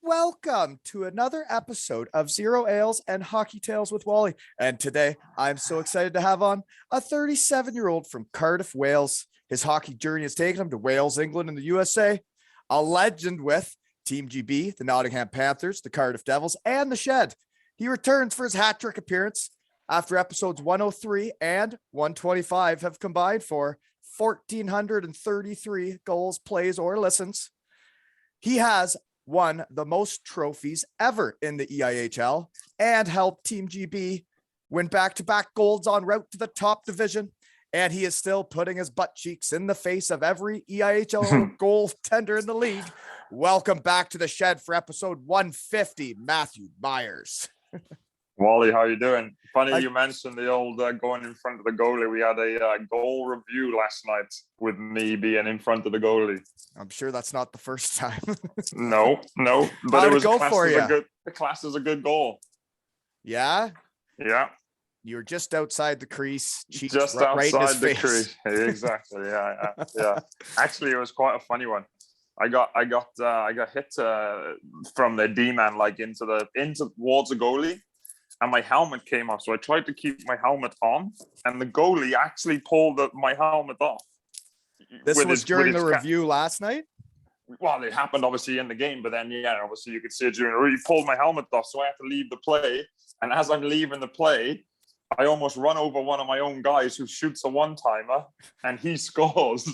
welcome to another episode of Zero Ales and Hockey Tales with Wally. And today I'm so excited to have on a 37-year-old from Cardiff, Wales. His hockey journey has taken him to Wales, England, and the USA. A legend with Team GB, the Nottingham Panthers, the Cardiff Devils, and the Shed. He returns for his hat trick appearance after episodes 103 and 125 have combined for 1,433 goals, plays, or listens. He has won the most trophies ever in the EIHL and helped Team GB win back-to-back golds en route to the top division. And he is still putting his butt cheeks in the face of every EIHL goaltender in the league. Welcome back to the Shed for episode 150, Matthew Myers. Wally, how you doing? Funny you mentioned the old going in front of the goalie. We had a goal review last night with me being in front of the goalie. I'm sure that's not the first time. No, but it was classed as a good goal. Yeah? Yeah. You're just outside the crease, cheeks just right in his outside the face. crease. Exactly. Yeah. Actually, it was quite a funny one. I got hit from the D-man like into towards the goalie, and my helmet came off. So I tried to keep my helmet on, and the goalie actually pulled my helmet off. This was during the review last night? Well, it happened obviously in the game, but then obviously you could see it during the review. He pulled my helmet off, so I had to leave the play. And as I'm leaving the play, I almost run over one of my own guys who shoots a one-timer, and he scores.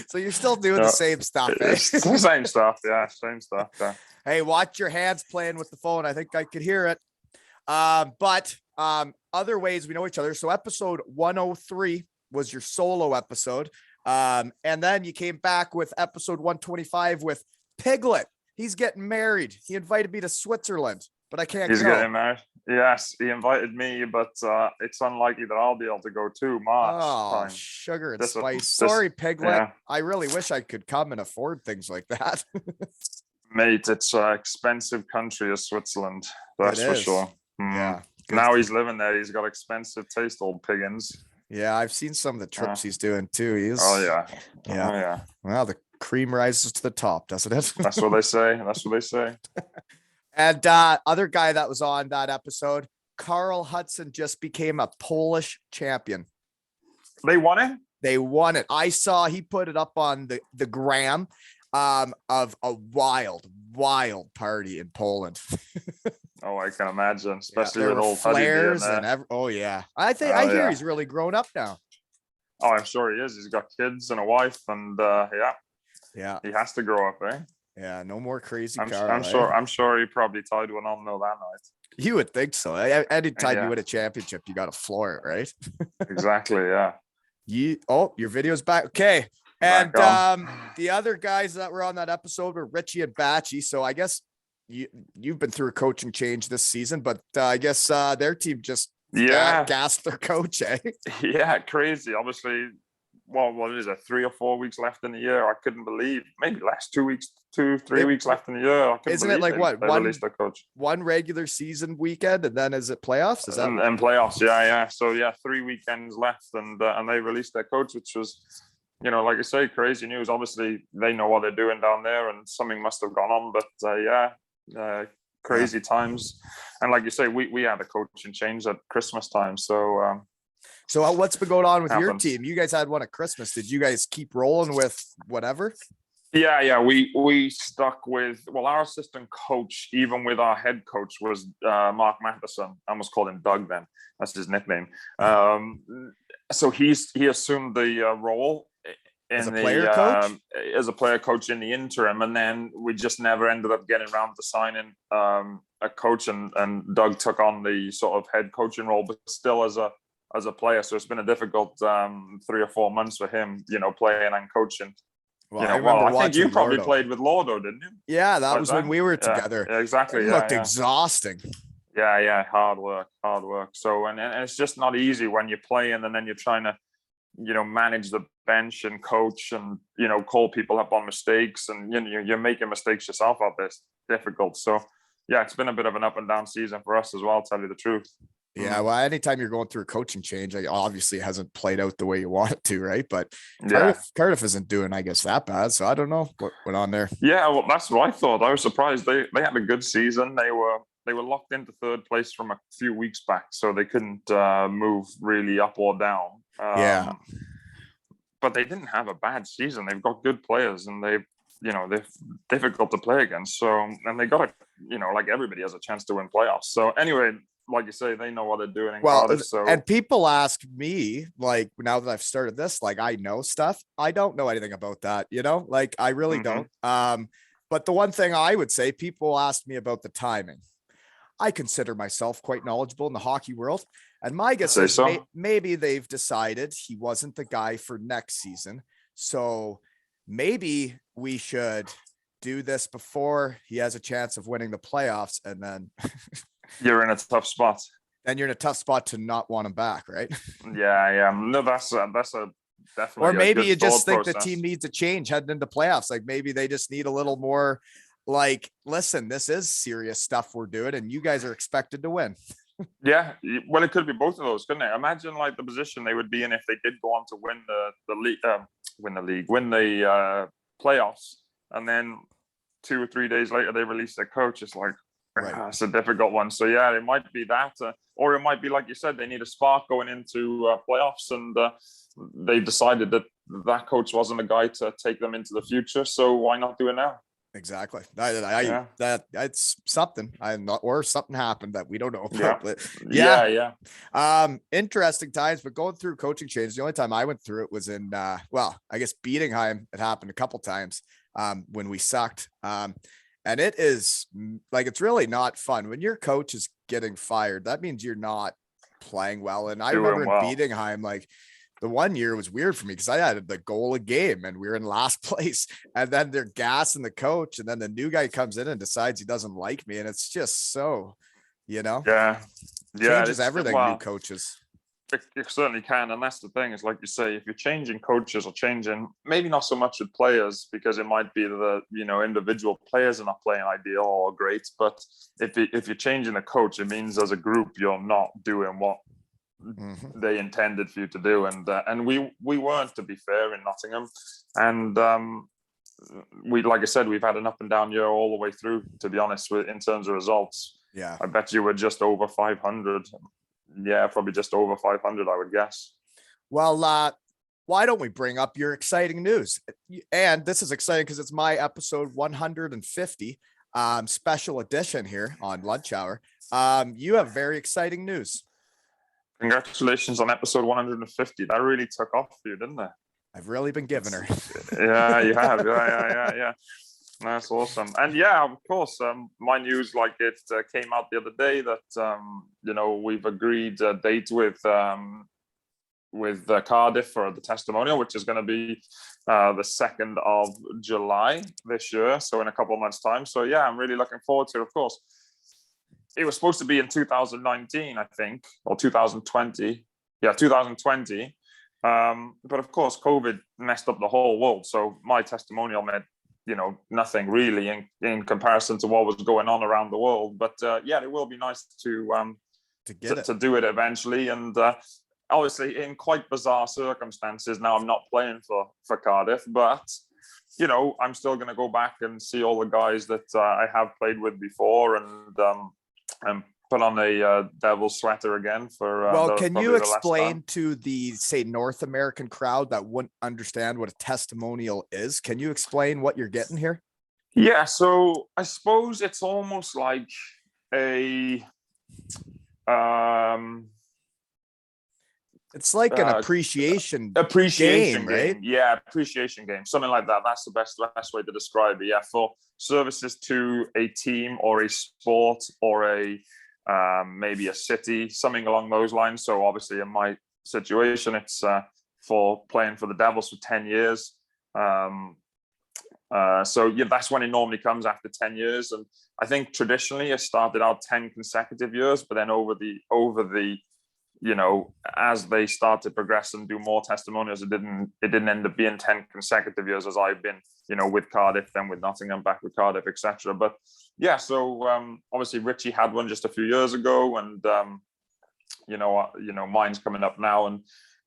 So you're still doing the same stuff, eh? Same stuff, yeah. Hey, watch your hands playing with the phone. I think I could hear it. But other ways we know each other. So episode 103 was your solo episode. And then you came back with episode 125 with Piglet. He's getting married. He invited me to Switzerland, but I can't go. He's getting married. Yes, he invited me, but it's unlikely that I'll be able to go too. March time. Sugar and spice. Sorry, Piglet. Yeah. I really wish I could come and afford things like that. Mate, it's an expensive country as Switzerland. That's for sure. Yeah. Now he's living there. He's got expensive taste, old piggins. Yeah, I've seen some of the trips he's doing too. Yeah. Well, the cream rises to the top, doesn't it? That's what they say. And other guy that was on that episode, Carl Hudson, just became a Polish champion. They won it? I saw he put it up on the gram of a wild party in Poland. Oh, I can imagine, especially with old flares and I hear he's really grown up now. Oh, I'm sure he is. He's got kids and a wife, and he has to grow up, eh? Yeah, no more crazy. I'm sure he probably tied one on though that night. You would think so. Anytime you win a championship, you got to floor it, right? Exactly. Yeah. Your video's back. Okay. And the other guys that were on that episode were Richie and Batchy. So I guess you've been through a coaching change this season, but I guess their team just gassed their coach, eh? Yeah, crazy. Obviously, what is it? 3 or 4 weeks left in the year. I couldn't believe. Maybe last 2 weeks, 3 weeks left in the year. Isn't it like one regular season weekend, and then is it playoffs? Is that and playoffs? Yeah. So 3 weekends left, and they released their coach, which was, like I say, crazy news. Obviously, they know what they're doing down there, and something must have gone on. But crazy times. And like you say, we had a coaching change at Christmas time. So what's been going on with your team? You guys had one at Christmas. Did you guys keep rolling with whatever? Yeah. We stuck with, our assistant coach, even with our head coach, was Mark Matheson. I almost called him Doug then. That's his nickname. So he assumed the role as a player coach in the interim, and then we just never ended up getting around to signing a coach, and Doug took on the sort of head coaching role, but still as a player. So it's been a difficult 3 or 4 months for him, playing and coaching. Well, I think you probably played with Lordo, didn't you? Yeah, that was when we were together. Yeah, exactly. It looked exhausting. Yeah. Hard work. So, and it's just not easy when you're playing and then you're trying to, manage the bench and coach and, call people up on mistakes, and, you're making mistakes yourself out there. It's difficult. So, yeah, it's been a bit of an up and down season for us as well, tell you the truth. Yeah, well, anytime you're going through a coaching change, obviously it hasn't played out the way you want it to, right? But Yeah. Cardiff isn't doing, I guess, that bad. So I don't know what went on there. Yeah, well, that's what I thought. I was surprised. They had a good season. They were locked into third place from a few weeks back, so they couldn't move really up or down. Yeah. But they didn't have a bad season. They've got good players, and they're difficult to play against. So, and they got like everybody has a chance to win playoffs. So anyway, like you say, they know what they're doing in Cardiff. So, and people ask me, like, now that I've started this, like, I know stuff. I don't know anything about that, like I really don't. But the one thing I would say, people ask me about the timing. I consider myself quite knowledgeable in the hockey world. And my guess is maybe they've decided he wasn't the guy for next season. So maybe we should do this before he has a chance of winning the playoffs. And then you're in a tough spot. Then you're in a tough spot to not want him back, right? Yeah. No, that's a definitely. Or maybe you just think the team needs a change heading into playoffs. Like maybe they just need a little more like, listen, this is serious stuff we're doing and you guys are expected to win. Yeah, well, it could be both of those, couldn't it? Imagine like the position they would be in if they did go on to win the playoffs, and then 2 or 3 days later they release their coach. It's like, it's a difficult one. So yeah, it might be that, or it might be like you said, they need a spark going into playoffs, and they decided that coach wasn't a guy to take them into the future. So why not do it now? Exactly. That's something. Or something happened that we don't know about. But yeah. Interesting times. But going through coaching changes, the only time I went through it was in I guess Bietigheim. It happened a couple times when we sucked. And it is like, it's really not fun when your coach is getting fired. That means you're not playing well. And I remember in Bietigheim, like, the 1 year was weird for me because I had the goal a game and we were in last place, and then they're gassing the coach, and then the new guy comes in and decides he doesn't like me, and it's just so, changes everything. New coaches. It certainly can, and that's the thing. Is like you say, if you're changing coaches or changing, maybe not so much with players because it might be the individual players are not playing ideal or great, but if you're changing a coach, it means as a group you're not doing what they intended for you to do, and we weren't, to be fair, in Nottingham, and like I said, we've had an up and down year all the way through, to be honest, in terms of results. Yeah, I bet you were just over 500. Yeah, probably just over 500, I would guess. Well, why don't we bring up your exciting news? And this is exciting because it's my episode 150 special edition here on Lunch Hour. You have very exciting news. Congratulations on episode 150. That really took off for you, didn't it? I've really been giving her. Yeah, you have. Yeah. That's awesome. And yeah, of course, my news, like it came out the other day that, we've agreed a date with Cardiff for the testimonial, which is going to be the 2nd of July this year. So in a couple of months' time. So yeah, I'm really looking forward to it, of course. It was supposed to be in 2019, I think, or 2020. Yeah, 2020. But of course, COVID messed up the whole world. So my testimonial meant, nothing really in comparison to what was going on around the world. But yeah, it will be nice to do it eventually. And obviously, in quite bizarre circumstances. Now I'm not playing for Cardiff, but I'm still going to go back and see all the guys that I have played with before, and put on a Devils sweater again for. Can you explain to the, say, North American crowd that wouldn't understand what a testimonial is? Can you explain what you're getting here? Yeah, so I suppose it's almost like a. It's like an appreciation game, right? Yeah, appreciation game, something like that. That's the best way to describe it. Yeah, for services to a team or a sport or a maybe a city, something along those lines. So obviously, in my situation, it's for playing for the Devils for 10 years. So yeah, that's when it normally comes after 10 years. And I think traditionally it started out 10 consecutive years, but then over the as they start to progress and do more testimonials, it didn't end up being 10 consecutive years as I've been, with Cardiff, then with Nottingham, back with Cardiff, etc. But yeah, so obviously Richie had one just a few years ago, and mine's coming up now, and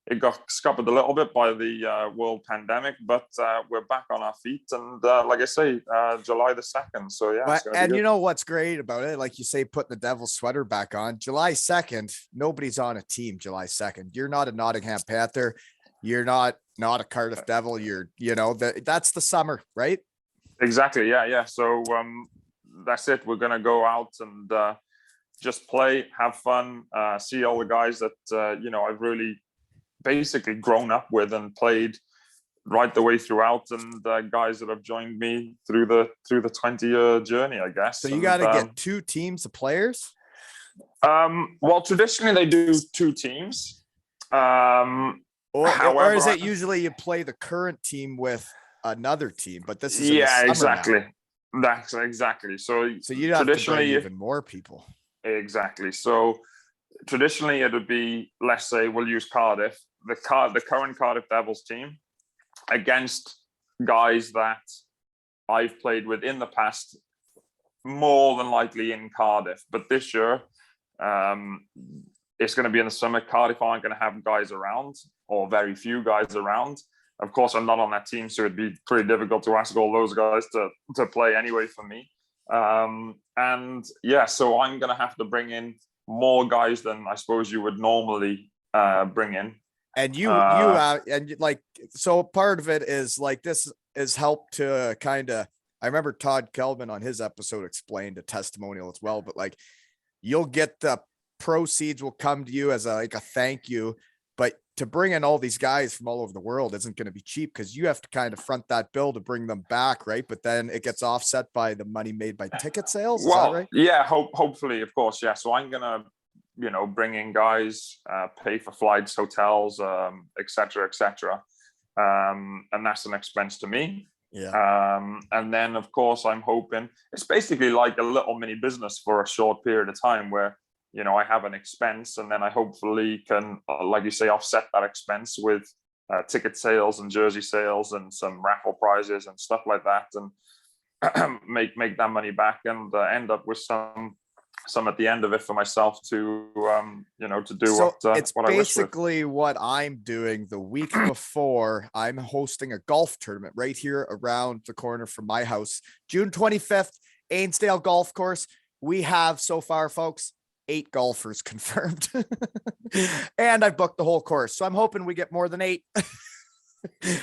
it got scuppered a little bit by the world pandemic, but we're back on our feet. And like I say, July the 2nd. So yeah, and you know what's great about it? Like you say, putting the Devil's sweater back on July 2nd, nobody's on a team July 2nd. You're not a Nottingham Panther. You're not a Cardiff Devil. That's the summer, right? Exactly. Yeah. So that's it. We're going to go out and just play, have fun, see all the guys that, I've really basically grown up with and played right the way throughout, and guys that have joined me through the 20-year journey, I guess. So you got to get 2 teams of players. Well, traditionally they do 2 teams. Or is it usually you play the current team with another team? But this is exactly. Now. That's exactly. So you have to bring even more people. Exactly. So traditionally it would be, let's say we'll use Cardiff, the current Cardiff Devils team, against guys that I've played with in the past, more than likely in Cardiff. But this year, it's going to be in the summer. Cardiff aren't going to have guys around, or very few guys around. Of course, I'm not on that team, so it'd be pretty difficult to ask all those guys to play anyway for me. And yeah, so I'm going to have to bring in more guys than I suppose you would normally bring in. And so part of it is like, this is help to kind of, I remember Todd Kelvin on his episode explained a testimonial as well, but like, you'll get the proceeds will come to you as a thank you, but to bring in all these guys from all over the world isn't going to be cheap, because you have to kind of front that bill to bring them back, right? But then it gets offset by the money made by ticket sales. Is that right? Yeah, hopefully, of course, yeah. So I'm gonna bring in guys, pay for flights, hotels, et cetera, and that's an expense to me. Yeah. And then of course I'm hoping it's basically like a little mini business for a short period of time, where I have an expense, and then I hopefully can, like you say, offset that expense with ticket sales and jersey sales and some raffle prizes and stuff like that, and make that money back, and end up with some at the end of it for myself to to do so what it's what I wish with. basically what I'm doing the week before. I'm hosting a golf tournament right here around the corner from my house, June 25th, Ainsdale Golf Course. We have so far, folks, 8 golfers confirmed. And I've booked the whole course, so I'm hoping we get more than 8.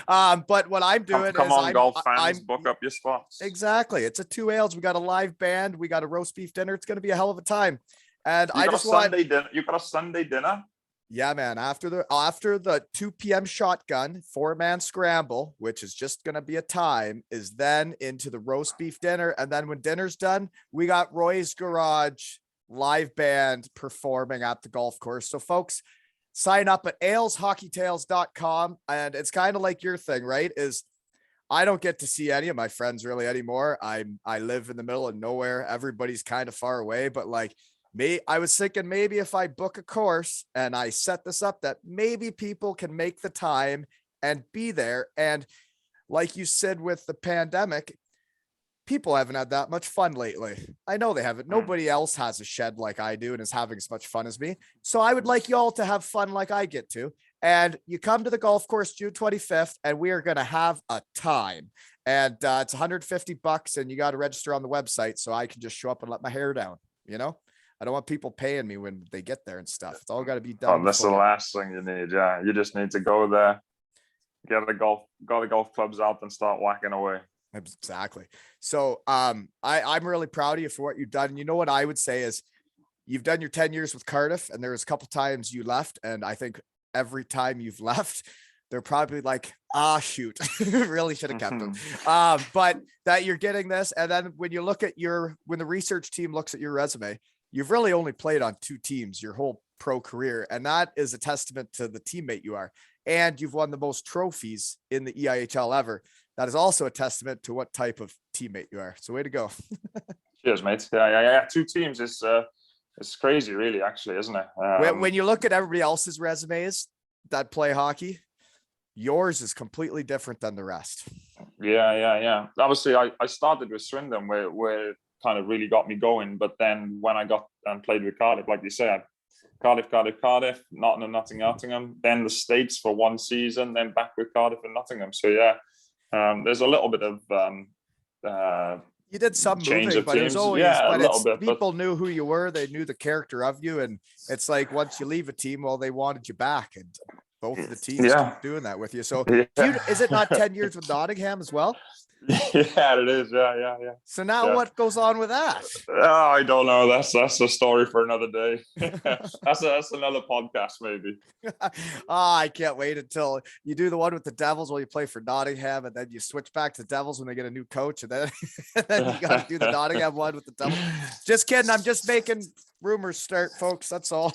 But what I'm doing come on, golf fans, book up your spots. Exactly. It's a 2 ales. We got a live band. We got a roast beef dinner. It's going to be a hell of a time. And you got a Sunday dinner. Yeah, man. After the 2 p.m. shotgun 4-man scramble, which is just going to be a time, is then into the roast beef dinner. And then when dinner's done, we got Roy's Garage live band performing at the golf course. So folks, sign up at aleshockeytales.com. And it's kind of like your thing, right? Is I don't get to see any of my friends really anymore. I live in the middle of nowhere. Everybody's kind of far away, but like I was thinking maybe if I book a course and I set this up, that maybe people can make the time and be there. And like you said, with the pandemic, people haven't had that much fun lately. I know they haven't. Nobody else has a shed like I do and is having as much fun as me. So I would like you all to have fun like I get to. And you come to the golf course June 25th, and we are going to have a time. And it's $150, and you got to register on the website so I can just show up and let my hair down. I don't want people paying me when they get there and stuff. It's all got to be done. Oh, that's the last thing you need. Yeah, you just need to go there, get the golf clubs out, and start whacking away. Exactly. So I'm really proud of you for what you've done. You know what I would say is, you've done your 10 years with Cardiff, and there was a couple times you left, and I think every time you've left, they're probably like, shoot, really should have kept them. But that you're getting this, and then when you look at when the research team looks at your resume, you've really only played on 2 teams your whole pro career, and that is a testament to the teammate you are. And you've won the most trophies in the EIHL ever. That is also a testament to what type of teammate you are. So way to go. Cheers, mate. Yeah. 2 teams is it's crazy, really, actually, isn't it? When you look at everybody else's resumes that play hockey, yours is completely different than the rest. Yeah. Obviously, I started with Swindon, where it kind of really got me going. But then when I got and played with Cardiff, like you said, Cardiff, Nottingham, then the States for one season, then back with Cardiff and Nottingham. So yeah, there's a little bit of you did some change moving, of but it was teams. always, Yeah, a but little it's bit, people knew who you were. They knew the character of you. And it's like, once you leave a team, well, they wanted you back, and both of the teams keep doing that with you. So is it not 10 years with Nottingham as well? Yeah, it is. Yeah. So now what goes on with that? I don't know. That's a story for another day. that's another podcast, maybe. I can't wait until you do the one with the Devils while you play for Nottingham, and then you switch back to Devils when they get a new coach, and then you got to do the Nottingham one with the Devils. Just kidding. I'm just making rumors start, folks. That's all.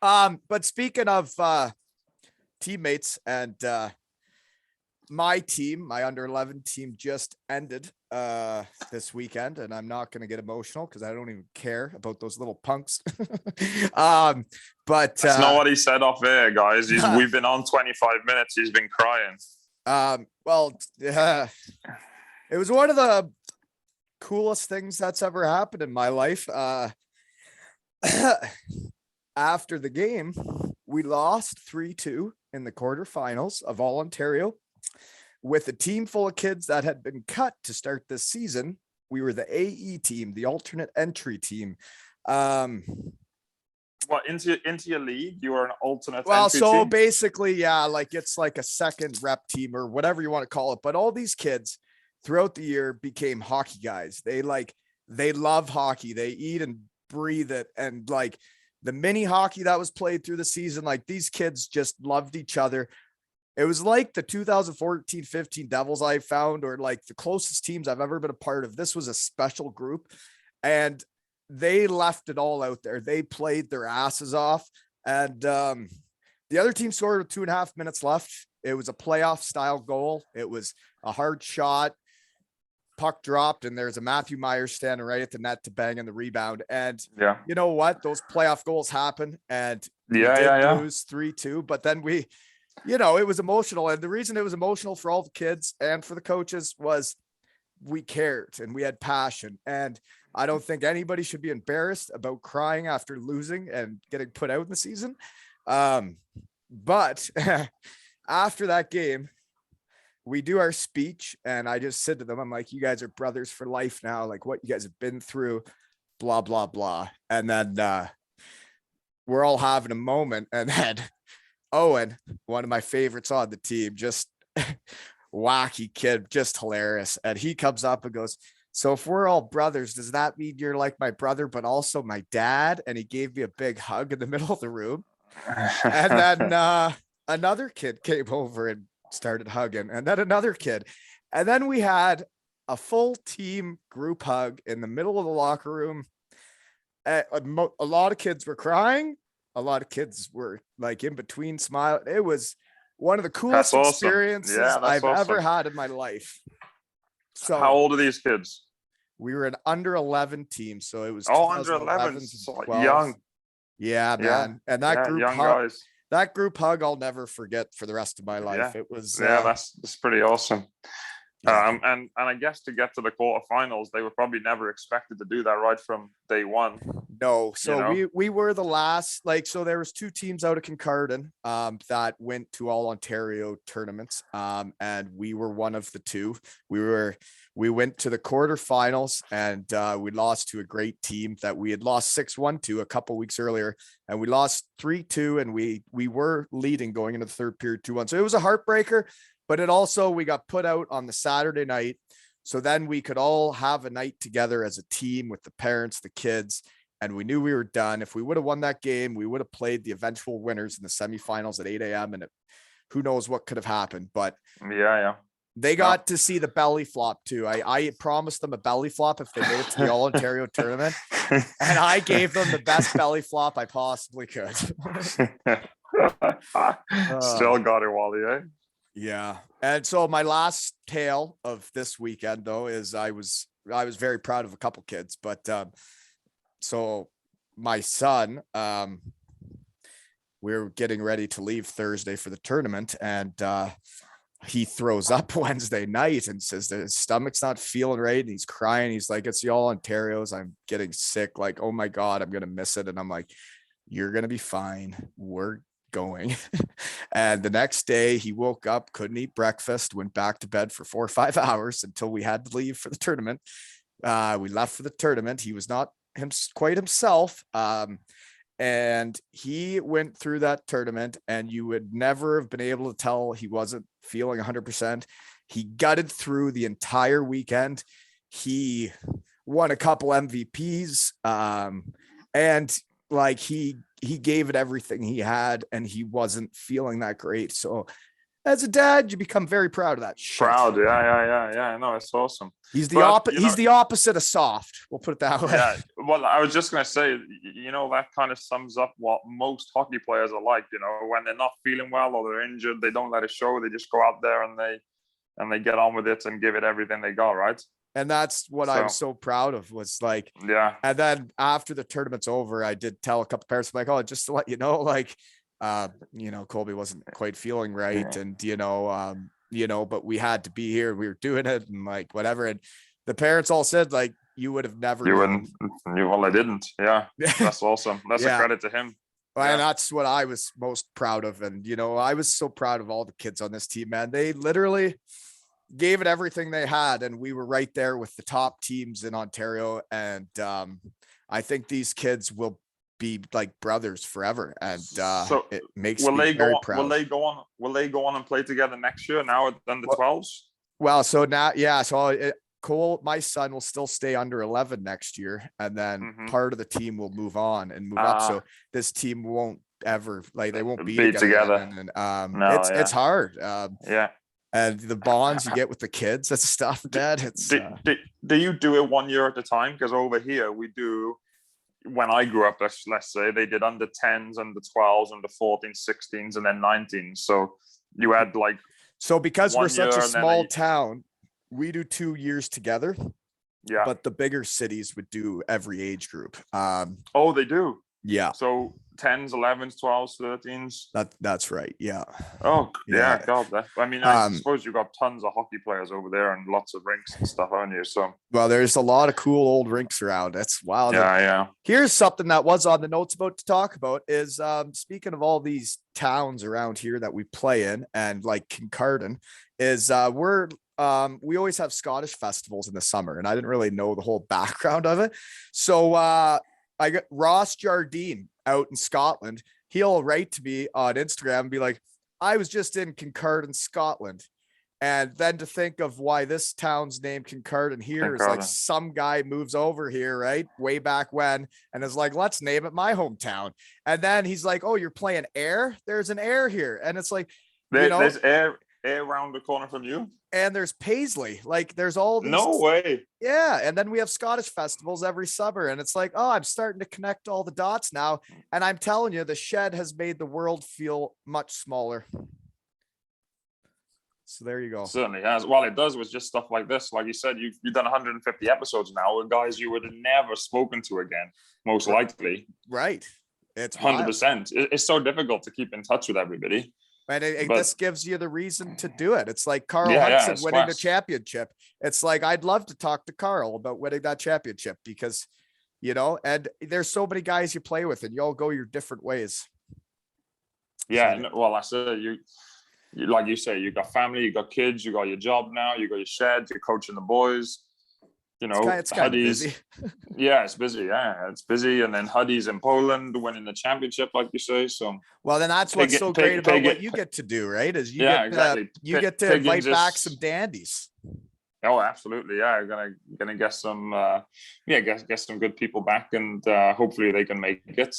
But speaking of teammates, and my team, my under 11 team, just ended this weekend, and I'm not going to get emotional because I don't even care about those little punks. But that's not what he said off air, guys. We've been on 25 minutes. He's been crying. Well, it was one of the coolest things that's ever happened in my life. After the game, we lost 3-2 in the quarterfinals of All Ontario. With a team full of kids that had been cut to start this season. We were the AE team, the alternate entry team. What, into your league? You were an alternate well, entry so team? basically, yeah, like it's like a second rep team or whatever you want to call it. But all these kids throughout the year became hockey guys. They love hockey. They eat and breathe it. And like the mini hockey that was played through the season, like these kids just loved each other. It was like the 2014-15 Devils I found, or like the closest teams I've ever been a part of. This was a special group, and they left it all out there. They played their asses off, and the other team scored with 2.5 minutes left. It was a playoff style goal. It was a hard shot, puck dropped, and there's a Matthew Myers standing right at the net to bang in the rebound. And you know what? Those playoff goals happen, and we did lose 3-2, but then it was emotional. And the reason it was emotional for all the kids and for the coaches was we cared and we had passion. And I don't think anybody should be embarrassed about crying after losing and getting put out in the season. But after that game, we do our speech, and I just said to them, I'm like, you guys are brothers for life now. Like what you guys have been through, blah, blah, blah. And then we're all having a moment, and then Owen, one of my favorites on the team, just wacky kid, just hilarious. And he comes up and goes, so if we're all brothers, does that mean you're like my brother, but also my dad? And he gave me a big hug in the middle of the room. And then another kid came over and started hugging, and then another kid. And then we had a full team group hug in the middle of the locker room. A lot of kids were crying. A lot of kids were like in between smiling. It was one of the coolest experiences I've ever had in my life. So how old are these kids? We were an under 11 team. So it was under 11, so young. Yeah, man. And that group young hug, guys. That group hug I'll never forget for the rest of my life. Yeah. It was that's pretty awesome. Yeah. And I guess to get to the quarterfinals, they were probably never expected to do that right from day one. No, so we were the last. So there was 2 teams out of Kincardine that went to all Ontario tournaments, and we were one of the 2. We went to the quarterfinals, and we lost to a great team that we had lost 6-1 to a couple weeks earlier, and we lost 3-2, and we were leading going into the third period 2-1. So it was a heartbreaker. But we got put out on the Saturday night. So then we could all have a night together as a team with the parents, the kids, and we knew we were done. If we would have won that game, we would have played the eventual winners in the semifinals at 8 a.m. And who knows what could have happened. But they got to see the belly flop too. I promised them a belly flop if they made it to the All Ontario tournament. And I gave them the best belly flop I possibly could. Still got it, Wally, eh? Yeah. And so my last tale of this weekend, though, is I was very proud of a couple kids, but so my son, we were getting ready to leave Thursday for the tournament, and he throws up Wednesday night and says that his stomach's not feeling right, and he's crying. He's like, it's the All Ontario's. I'm getting sick. Like, oh my God, I'm going to miss it. And I'm like, you're going to be fine. We're going. And the next day he woke up, couldn't eat breakfast, went back to bed for 4 or 5 hours until we had to leave for the tournament. We left for the tournament. He was not quite himself. And he went through that tournament, and you would never have been able to tell he wasn't feeling 100%. He gutted through the entire weekend. He won a couple MVPs. And like he gave it everything he had, and he wasn't feeling that great. So as a dad, you become very proud of that shit. Proud. Yeah. No, it's awesome. He's the opposite of soft. We'll put it that way. Yeah. Well, I was just going to say, that kind of sums up what most hockey players are like. When they're not feeling well or they're injured, they don't let it show. They just go out there and they get on with it and give it everything they got, right? And that's what I'm so proud of, was like, yeah. And then after the tournament's over, I did tell a couple parents, like, oh, just to let you know, like, Colby wasn't quite feeling right. Yeah. And, but we had to be here. We were doing it and like, whatever. And the parents all said, like, you would have never. You wouldn't. Well, I didn't. Yeah. That's awesome. That's a credit to him. And that's what I was most proud of. And, I was so proud of all the kids on this team, man. They literally gave it everything they had. And we were right there with the top teams in Ontario. And I think these kids will be like brothers forever. And so it makes me very proud. Will they go on and play together next year now at under 12s? Well, so now, yeah. So Cole, my son, will still stay under 11 next year. And then part of the team will move on and move up. So this team won't ever, like, they won't be together. And it's hard. Yeah. And the bonds you get with the kids, that's stuff, Dad. It's do you do it 1 year at a time? Because over here we do. When I grew up, let's say, they did under 10s, under 12s, under 14s, 16s, and then 19s. So you had like. So because we're such a small town, we do 2 years together. Yeah. But the bigger cities would do every age group. Oh, they do. Yeah. So 10s, 11s, 12s, 13s. That's right. Yeah. Oh yeah. God. I suppose you've got tons of hockey players over there and lots of rinks and stuff, haven't you? So. Well, there's a lot of cool old rinks around. That's wild. Yeah. Here's something that was on the notes about to talk about is speaking of all these towns around here that we play in, and like Kincardine is we always have Scottish festivals in the summer, and I didn't really know the whole background of it. So I got Ross Jardine out in Scotland. He'll write to me on Instagram and be like, I was just in Kincardine, Scotland. And then to think of why this town's named Kincardine here is like some guy moves over here, right? Way back when, and is like, let's name it my hometown. And then he's like, oh, you're playing Ayr? There's an Ayr here. And it's like, there's Ayr around the corner from you. And there's Paisley, like there's all these. No way. Yeah. And then we have Scottish festivals every summer. And it's like, oh, I'm starting to connect all the dots now. And I'm telling you, the shed has made the world feel much smaller. So there you go. Certainly has. Well, it does with just stuff like this. Like you said, you've done 150 episodes now with guys you would have never spoken to again, most likely. Right. It's 100%. It's so difficult to keep in touch with everybody. And this gives you the reason to do it. It's like Carl Hudson winning the championship. It's like, I'd love to talk to Carl about winning that championship because, and there's so many guys you play with and you all go your different ways. Yeah. Well, I said, you like you say, you got family, you got kids, you got your job now, you got your shed, you're coaching the boys. It's kind of busy. Yeah, it's busy. Yeah, it's busy. And then Huddy's in Poland winning the championship, like you say. So, well, then that's what's so great about what you get to do, right? Is you get to invite back some dandies. Oh, absolutely. Yeah, gonna get some get some good people back, and hopefully they can make it.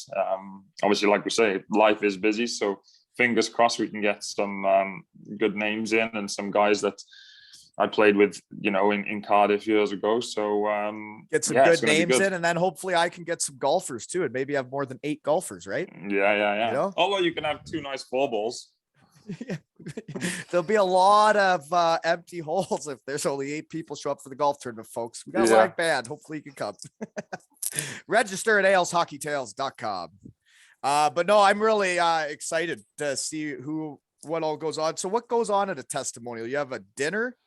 Obviously, like we say, life is busy, so fingers crossed we can get some good names in and some guys that I played with, in Cardiff years ago. So get some good names in, and then hopefully I can get some golfers too, and maybe have more than 8 golfers, right? Yeah. Although you can have 2 nice 4 balls. There'll be a lot of empty holes if there's only 8 people show up for the golf tournament, folks. We got a live band. Hopefully you can come. Register at aleshockeytales.com. But no, I'm really excited to see what all goes on. So what goes on at a testimonial? You have a dinner?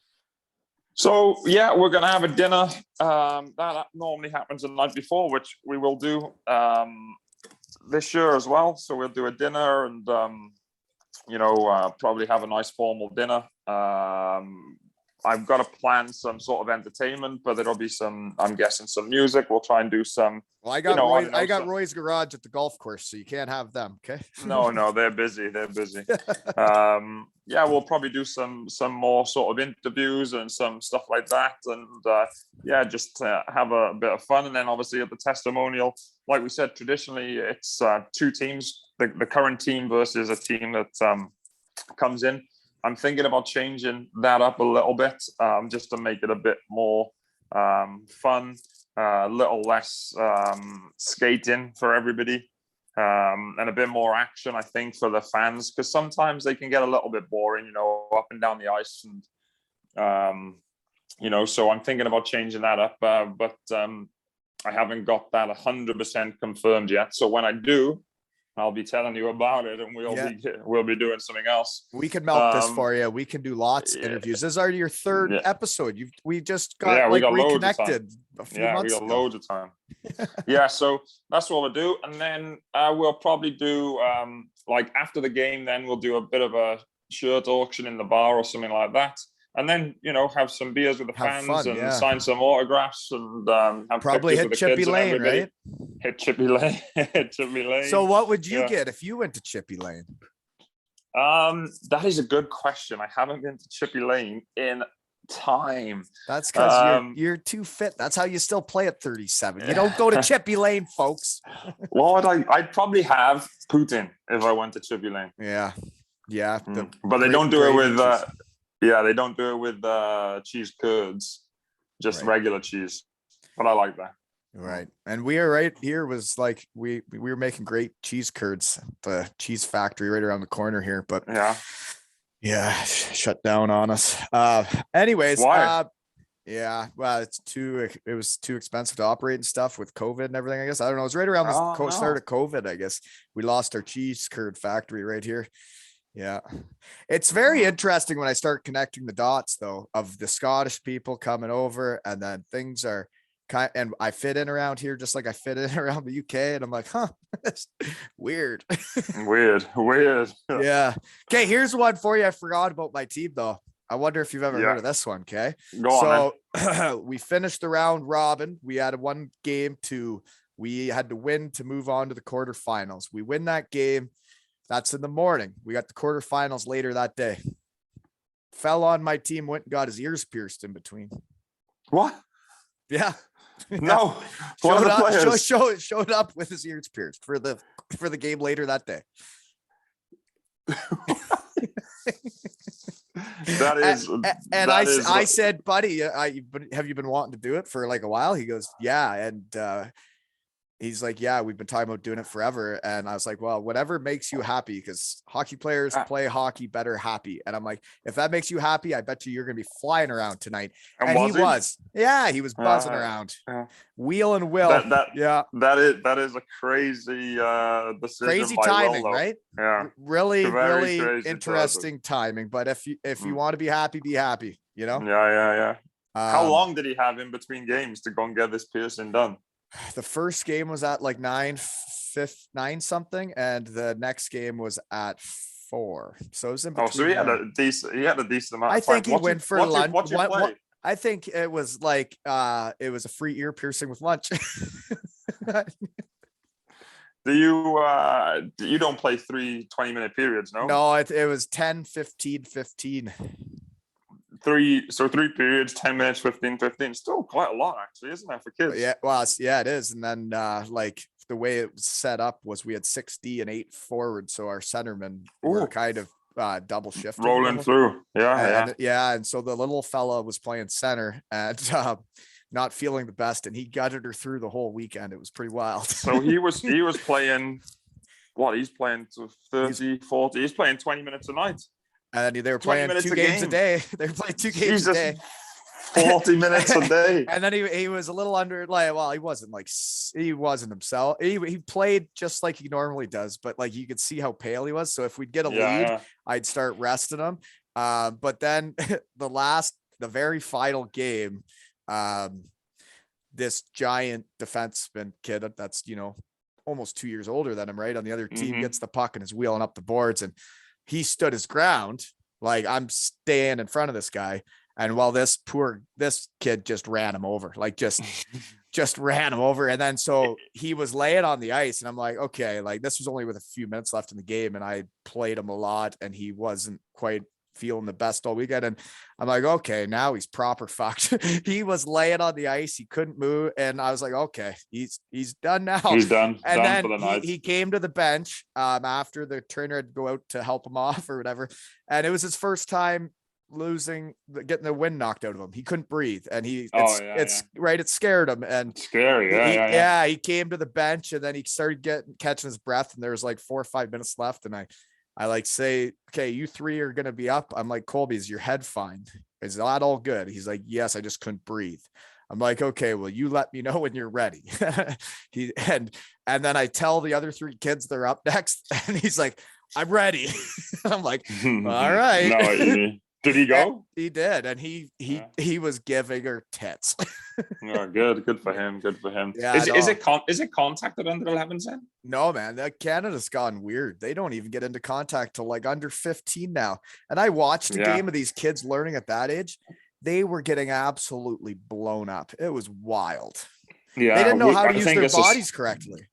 So yeah, we're gonna have a dinner. That normally happens the night before, which we will do. this year as well. So we'll do a dinner and probably have a nice formal dinner. I've got to plan some sort of entertainment, but there'll be I'm guessing some music. We'll try and do some. Well, I got Roy's garage at the golf course, so you can't have them. Okay. No, they're busy. They're busy. We'll probably do some more sort of interviews and some stuff like that, and just have a bit of fun. And then obviously at the testimonial, like we said, traditionally it's two teams, the current team versus a team that comes in. I'm thinking about changing that up a little bit, just to make it a bit more fun, a little less skating for everybody, and a bit more action, I think, for the fans, because sometimes they can get a little bit boring, up and down the ice, and so I'm thinking about changing that up, but I haven't got that 100% confirmed yet. So when I do, I'll be telling you about it, and we'll be doing something else. We can melt this for you. We can do lots of interviews. This is already your third episode. We just got reconnected a few months ago. We got loads of time. So that's what we'll do, and then we'll probably do after the game. Then we'll do a bit of a shirt auction in the bar or something like that. And then, have some beers with the fans and sign some autographs and have probably hit Chippy Lane, right? Hit Chippy Lane. Hit Chippy Lane. So what would you get if you went to Chippy Lane? That is a good question. I haven't been to Chippy Lane in time. That's because you're too fit. That's how you still play at 37. You don't go to Chippy Lane, folks. Well, I'd probably have Putin if I went to Chippy Lane. Yeah. But they don't do it with... they don't do it with cheese curds, just regular cheese. But I like that. Right. And we are right here was like we were making great cheese curds at the cheese factory right around the corner here. But shut down on us. Anyways, why? Well, it was too expensive to operate and stuff with COVID and everything, I guess. I don't know. It was right around the start of COVID, I guess. We lost our cheese curd factory right here. Yeah. It's very interesting when I start connecting the dots, though, of the Scottish people coming over, and then things are and I fit in around here just like I fit in around the UK, and I'm like, that's weird. Weird. Yeah. Okay, here's one for you. I forgot about my team, though. I wonder if you've ever heard of this one. Okay. Go on. So we finished the round robin. We had one game we had to win to move on to the quarterfinals. We win that game. That's in the morning. We got the quarterfinals later that day. Fell on my team, went and got his ears pierced in between. What? Yeah. No. Showed up with his ears pierced for the game later that day. I said, buddy, have you been wanting to do it for like a while? He goes, yeah. And he's like, yeah, we've been talking about doing it forever. And I was like, well, whatever makes you happy, because hockey players play hockey better happy. And I'm like, if that makes you happy, I bet you're going to be flying around tonight. And he was. Yeah, he was buzzing around. Wheel and will. That is a crazy decision. Crazy timing, Will, right? Yeah. Really interesting timing. But if you want to be happy, Yeah. How long did he have in between games to go and get this piercing done? The first game was at like 9 something, and the next game was at 4. So it was in between. So he had a decent amount. I think he went for lunch. I think it was like it was a free ear piercing with lunch. Do you don't play 3 20-minute periods? No, it was 10, 15, 15. 3 periods, 10 minutes, 15. Still quite a lot, actually, isn't that, for kids? Yeah, well, yeah, it is. And then like the way it was set up was we had 6D and 8 forward, so our centermen were kind of double shifting, rolling through. And so the little fella was playing center and not feeling the best, and he gutted her through the whole weekend. It was pretty wild. So he was playing what? He's playing 30, 40. He's playing 20 minutes a night. And they were playing 2 games a day. They were playing 2 games a day. 40 minutes a day. And then he was a little under, like, well, he wasn't himself. He played just like he normally does, but like you could see how pale he was. So if we'd get a lead, I'd start resting him. But then the very final game, this giant defenseman kid that's, almost 2 years older than him, right? On the other team, Mhm. gets the puck and is wheeling up the boards, and he stood his ground. Like, I'm staying in front of this guy. And while this kid just ran him over, like just ran him over. And then so he was laying on the ice, and I'm like, okay, like this was only with a few minutes left in the game, and I played him a lot, and he wasn't quite feeling the best all weekend. And I'm like, okay, now he's proper fucked. He was laying on the ice, he couldn't move, and I was like, okay, he's done now. He's done. And done then for the night. he came to the bench after the trainer had to go out to help him off or whatever, and it was his first time getting the wind knocked out of him. He couldn't breathe, and it's right, it scared him, and scary. He came to the bench, and then he started catching his breath, and there was like 4 or 5 minutes left, and I like say, okay, you 3 are gonna be up. I'm like, Colby, is your head fine? Is that all good? He's like, yes, I just couldn't breathe. I'm like, okay, well, you let me know when you're ready. And then I tell the other 3 kids they're up next, and he's like, I'm ready. I'm like, all right. No, did he go? He did, and he was giving her tits. Oh, good for him. Good for him. Yeah, is it contact at under 11s then? No, man, Canada's gone weird. They don't even get into contact till like under 15 now. And I watched a game of these kids learning at that age. They were getting absolutely blown up. It was wild. Yeah, they didn't know how to use their bodies correctly.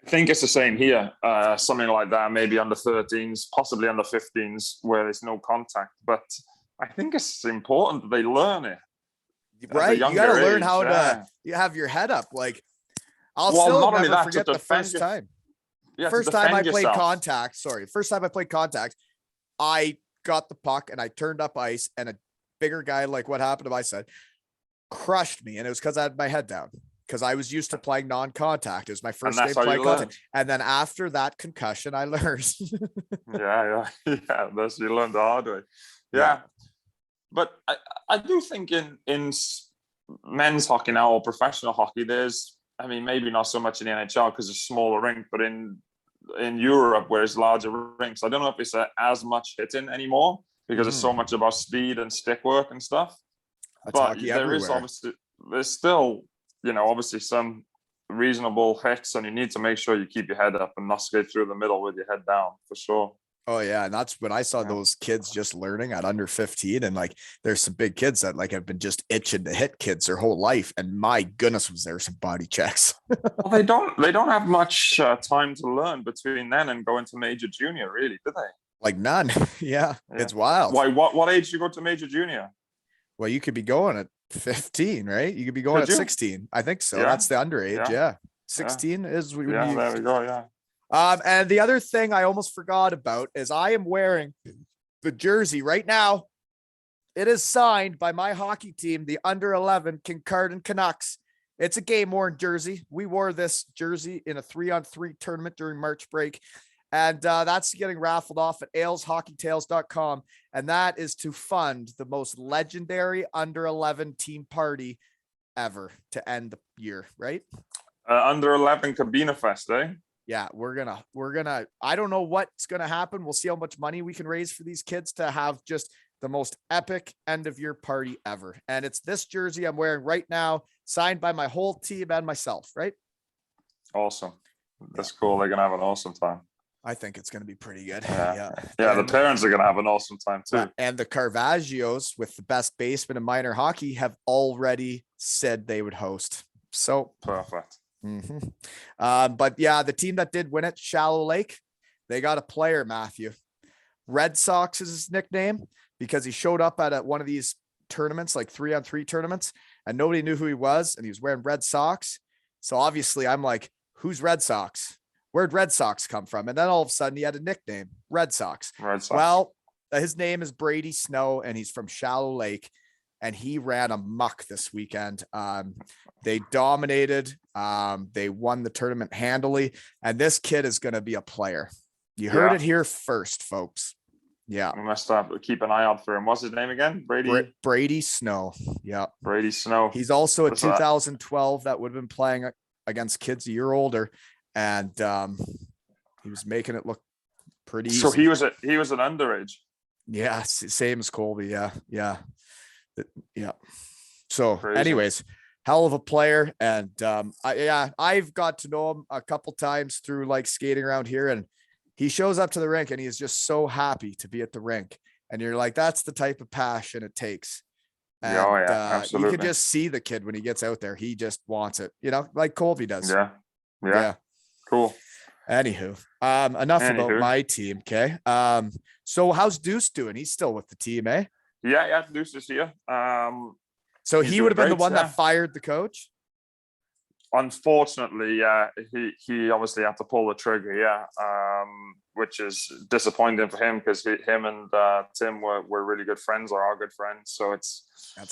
I think it's the same here. Something like that, maybe under 13s, possibly under 15s, where there's no contact. But I think it's important that they learn it. Right. You got to learn how to have your head up. Like, I'll still never forget the first time. First time I played contact, I got the puck and I turned up ice, and a bigger guy, like what happened to my son, crushed me. And it was because I had my head down. Because I was used to playing non-contact. It was my first game playing contact. And then after that concussion, I learned. yeah. That's, you learned the hard way. Yeah. But I do think in men's hockey now, or professional hockey, there's, I mean, maybe not so much in the NHL because it's a smaller rink, but in Europe where it's larger rinks, I don't know if it's as much hitting anymore because it's so much about speed and stick work and stuff. But there's still, obviously some reasonable hits, and you need to make sure you keep your head up and not skate through the middle with your head down, for sure. Oh yeah. And that's when I saw those kids just learning at under 15, and like, there's some big kids that like have been just itching to hit kids their whole life. And my goodness, was there some body checks. Well, they don't have much time to learn between then and going to major junior, really, do they? Like none. Yeah. It's wild. Why, what age do you go to major junior? Well, you could be going at 15, right? You could be going at 16. I think so. Yeah. That's the underage. Yeah. 16 is. There we go. Yeah. And the other thing I almost forgot about is I am wearing the jersey right now. It is signed by my hockey team, the under-11 Kincardine Kinucks. It's a game-worn jersey. We wore this jersey in a 3-on-3 tournament during March break. And that's getting raffled off at aleshockeytales.com. And that is to fund the most legendary under-11 team party ever to end the year, right? Under-11 Cabina Fest, eh? Yeah, we're gonna, I don't know what's going to happen. We'll see how much money we can raise for these kids to have just the most epic end of year party ever. And it's this jersey I'm wearing right now, signed by my whole team and myself, right? Awesome. That's cool. They're going to have an awesome time. I think it's going to be pretty good. Yeah, the parents are going to have an awesome time too. And the Carvaggios, with the best baseman in minor hockey, have already said they would host. So perfect. But yeah, the team that did win it, Shallow Lake, they got a player, Matthew. Red Sox is his nickname because he showed up at one of these tournaments, like 3-on-3 tournaments, and nobody knew who he was, and he was wearing Red Sox. So obviously I'm like, who's Red Sox? Where'd Red Sox come from? And then all of a sudden he had a nickname, Red Sox. Well, his name is Brady Snow, and he's from Shallow Lake, and he ran a muck this weekend. They dominated. They won the tournament handily, and this kid is going to be a player. You heard it here first, folks. Yeah. We must keep an eye out for him. What's his name again? Brady Snow. Yeah. Brady Snow. He's also a 2012 that would have been playing against kids a year older. And he was making it look pretty easy. So he was an underage. Yeah, same as Colby. Yeah. So, crazy. Anyways, hell of a player. And I've got to know him a couple times through like skating around here, and he shows up to the rink and he is just so happy to be at the rink. And you're like, that's the type of passion it takes. And absolutely. you could just see the kid when he gets out there. He just wants it, like Colby does. Yeah. Cool. Anywho, enough about my team. Okay. So how's Deuce doing? He's still with the team, eh? Yeah. Deuce is here. So he would have been the one that fired the coach. Unfortunately, he obviously had to pull the trigger, which is disappointing for him because him and Tim were really good friends, or are good friends. So that's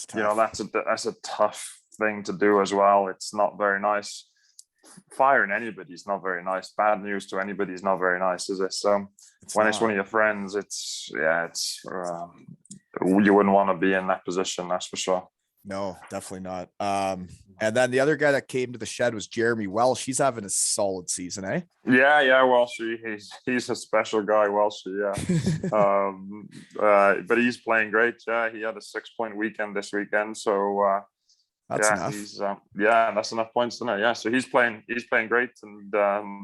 tough. That's a tough thing to do as well. It's not very nice. Firing anybody is not very nice. Bad news to anybody is not very nice, is it? So it's one of your friends, you wouldn't want to be in that position, that's for sure. No, definitely not. And then the other guy that came to the shed was Jeremy Welsh. He's having a solid season, eh? Yeah, Welshie. He's a special guy, Welshie. Yeah. But he's playing great. Yeah, he had a 6-point weekend this weekend. So that's enough. He's that's enough points, isn't it? Yeah. So he's playing great and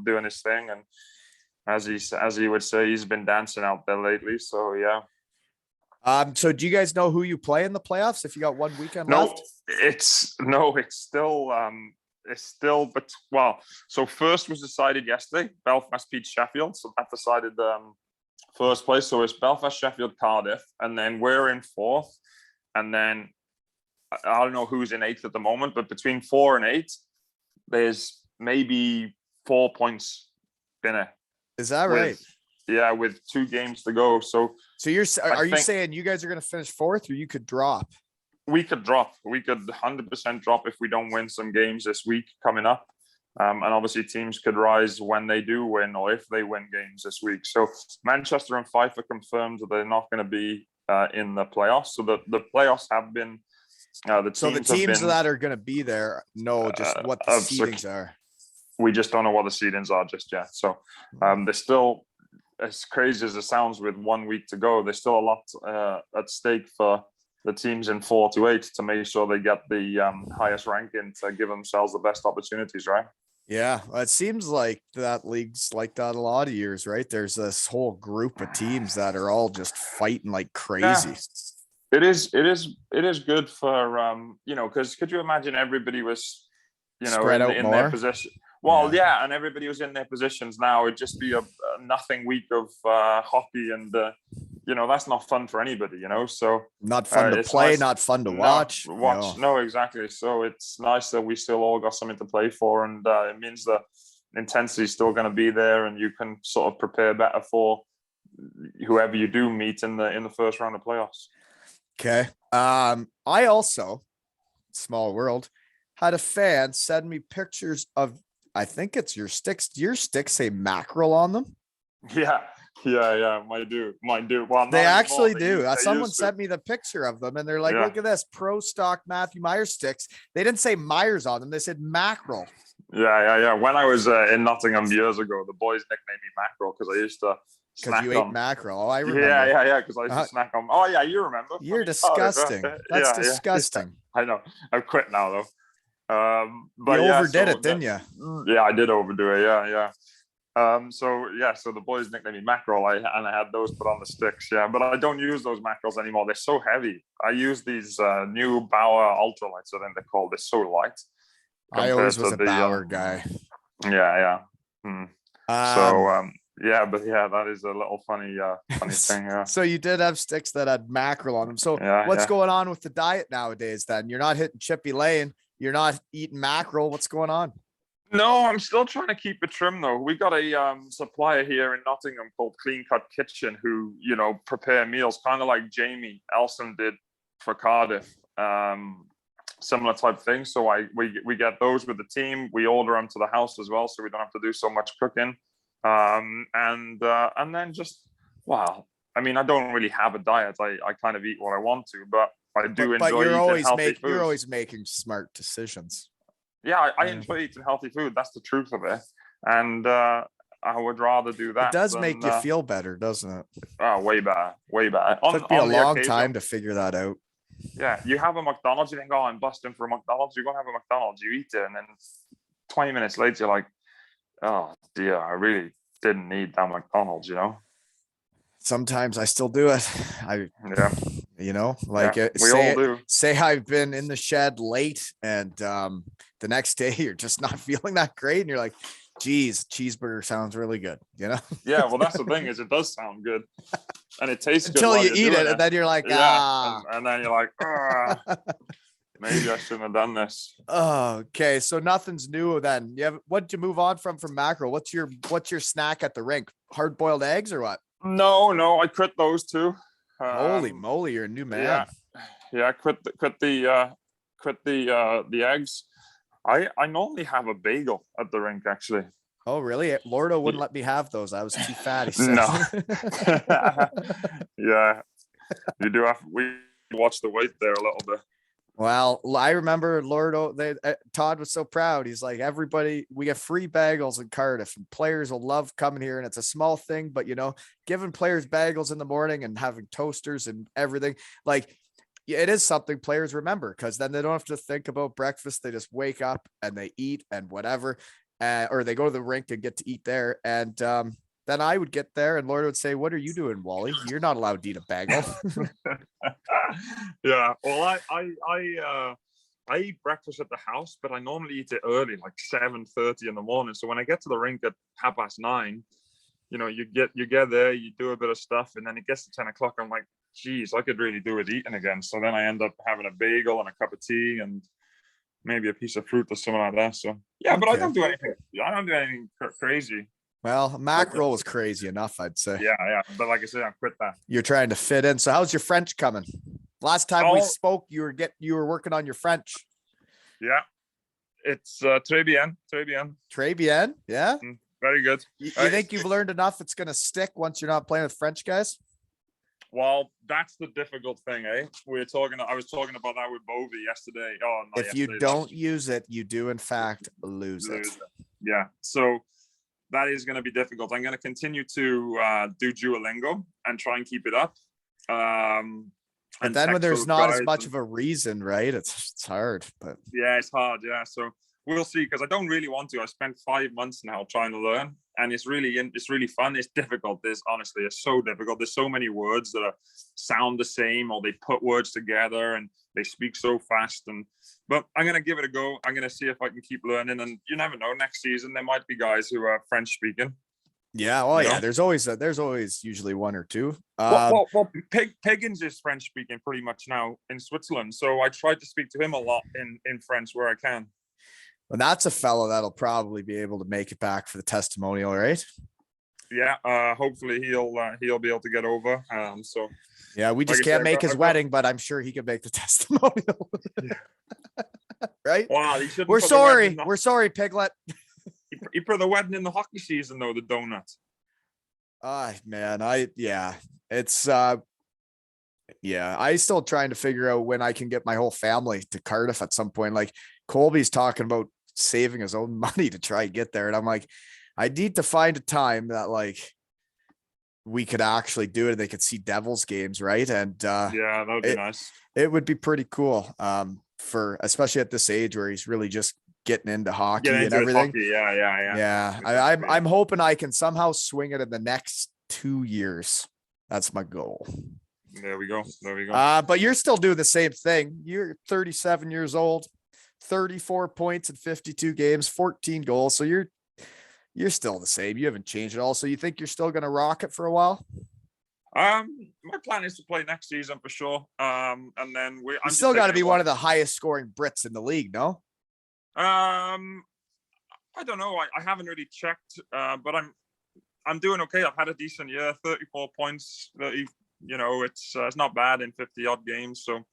doing his thing. And as he would say, he's been dancing out there lately. So yeah. So do you guys know who you play in the playoffs if you got one weekend left? It's still so first was decided yesterday. Belfast beat Sheffield, so that decided first place. So it's Belfast, Sheffield, Cardiff, and then we're in fourth. And then I don't know who's in eighth at the moment, but between 4 and 8, there's maybe 4 points in it. Is that right? With 2 games to go. So you saying you guys are going to finish fourth, or you could drop? We could drop. We could 100% drop if we don't win some games this week coming up. And obviously teams could rise when they do win, or if they win games this week. So Manchester and Fife are confirmed that they're not going to be in the playoffs. So the playoffs have been the teams that are going to be there know just what the seedings are. We just don't know what the seedings are just yet. So they're still, as crazy as it sounds, with 1 week to go, there's still a lot at stake for the teams in 4 to 8 to make sure they get the highest ranking to give themselves the best opportunities, right? Yeah, well, it seems like that league's like that a lot of years, right? There's this whole group of teams that are all just fighting like crazy. Yeah. It is good for because could you imagine everybody was spread out in more? their position? Well, yeah, and everybody was in their positions now. It'd just be a nothing week of hockey, and that's not fun for anybody, So not fun to play, nice. Not fun to watch. No, exactly. So it's nice that we still all got something to play for, and it means the intensity is still going to be there, and you can sort of prepare better for whoever you do meet in the first round of playoffs. Okay. I also, small world, had a fan send me pictures of, I think it's your sticks. Do your sticks say mackerel on them? Yeah. Mine do. Well, they actually do. Someone sent me the picture of them, and they're like, look at this pro stock Matthew Myers sticks. They didn't say Myers on them. They said mackerel. Yeah. When I was in Nottingham years ago, the boys nicknamed me mackerel because I used to snack ate mackerel. Oh, I remember. Yeah. Because I used to snack on. Oh, yeah, you remember. You're disgusting. That's disgusting. I know. I've quit now, though. But you overdid it, didn't you? Yeah, I did overdo it. Yeah. So the boys nicknamed me mackerel, and I had those put on the sticks. Yeah, but I don't use those mackerels anymore. They're so heavy. I use these new Bauer ultralights. I think they're called. They're so light. I always was a Bauer guy. Yeah. That is a little funny thing. Yeah. So you did have sticks that had mackerel on them. So what's going on with the diet nowadays? Then you're not hitting Chippy Lane. You're not eating mackerel. What's going on? No, I'm still trying to keep it trim though. We got a supplier here in Nottingham called Clean Cut Kitchen who, prepare meals kind of like Jamie Elson did for Cardiff. Similar type thing. So we get those with the team. We order them to the house as well, so we don't have to do so much cooking. And then I don't really have a diet. I kind of eat what I want to, but I do enjoy eating healthy food. You're always making smart decisions. Yeah, I enjoy eating healthy food. That's the truth of it. And I would rather do that. It does make you feel better, doesn't it? Oh, way better. It took me a long time to figure that out. Yeah, you have a McDonald's, you think, oh, I'm busting for a McDonald's. You're going to have a McDonald's, you eat it, and then 20 minutes later, you're like, oh, dear, I really didn't need that McDonald's, Sometimes I still do it. Yeah, Like we all do. say I've been in the shed late and the next day you're just not feeling that great. And you're like, geez, cheeseburger sounds really good, Yeah, well, that's the thing is it does sound good. And it tastes good until while you you're eat doing it. And then you're like, ah. And then you're like, maybe I shouldn't have done this. Oh, okay. So nothing's new then. What'd you move on from mackerel? What's your snack at the rink? Hard boiled eggs or what? No, I quit those two. Holy moly, you're a new man. Yeah, quit the eggs. I normally have a bagel at the rink, actually. Oh, really? Lordo wouldn't let me have those. I was too fat. He said. No. Yeah, you do have. We watch the weight there a little bit. Well, I remember Lordo. Todd was so proud. He's like, everybody, we get free bagels in Cardiff, and players will love coming here. And it's a small thing, but giving players bagels in the morning and having toasters and everything, like, it is something players remember because then they don't have to think about breakfast. They just wake up and they eat and whatever, or they go to the rink and get to eat there. And then I would get there and Lord would say, "What are you doing, Wally? You're not allowed to eat a bagel." Yeah, well, I eat breakfast at the house, but I normally eat it early, like 7:30 in the morning. So when I get to the rink at 9:30, you get there, you do a bit of stuff, and then it gets to 10 o'clock. I'm like, geez, I could really do with eating again. So then I end up having a bagel and a cup of tea and maybe a piece of fruit or something like that. So yeah, but I don't do anything. Crazy. Well, mackerel was crazy enough, I'd say. Yeah. But like I said, I quit that. You're trying to fit in. So how's your French coming? Last time we spoke, you were working on your French. Yeah, it's très bien. Très bien. Yeah. Very good. You think you've learned enough it's going to stick once you're not playing with French guys? Well, that's the difficult thing, eh? I was talking about that with Bovey yesterday. If you don't use it, you do in fact lose it. Yeah. So that is going to be difficult. I'm going to continue to do Duolingo and try and keep it up. And then when there's not as much of a reason, right? It's hard, but yeah, it's hard. Yeah. So we'll see, because I don't really want to. I spent 5 months now trying to learn, and it's really fun. It's difficult. It's so difficult. There's so many words that sound the same, or they put words together and they speak so fast. But I'm gonna give it a go. I'm gonna see if I can keep learning, and you never know. Next season there might be guys who are French speaking. Yeah. Oh, yeah. There's always usually one or two. Well, Piggins is French speaking pretty much now in Switzerland, so I try to speak to him a lot in French where I can. And that's a fellow that'll probably be able to make it back for the testimonial, right? Yeah, hopefully he'll be able to get over. So yeah, we just can't make his wedding, but I'm sure he can make the testimonial. Right? Wow, we're sorry, Piglet. He put the wedding in the hockey season though, the donut. Man, it's I still trying to figure out when I can get my whole family to Cardiff at some point. Like Colby's talking about saving his own money to try and get there. And I'm like, I need to find a time that like we could actually do it and they could see Devils games, right? And yeah, that would be nice. It would be pretty cool. For especially at this age where he's really just getting into hockey and everything. Hockey. Yeah. I'm hoping I can somehow swing it in the next 2 years. That's my goal. There we go. But you're still doing the same thing. You're 37 years old, 34 points in 52 games, 14 goals. So you're still the same. You haven't changed at all. So you think you're still going to rock it for a while? My plan is to play next season for sure. And then I'm still got to be one of the highest scoring Brits in the league, no? I don't know. I haven't really checked, but I'm doing okay. I've had a decent year, 34 points. It's not bad in 50 odd games. So,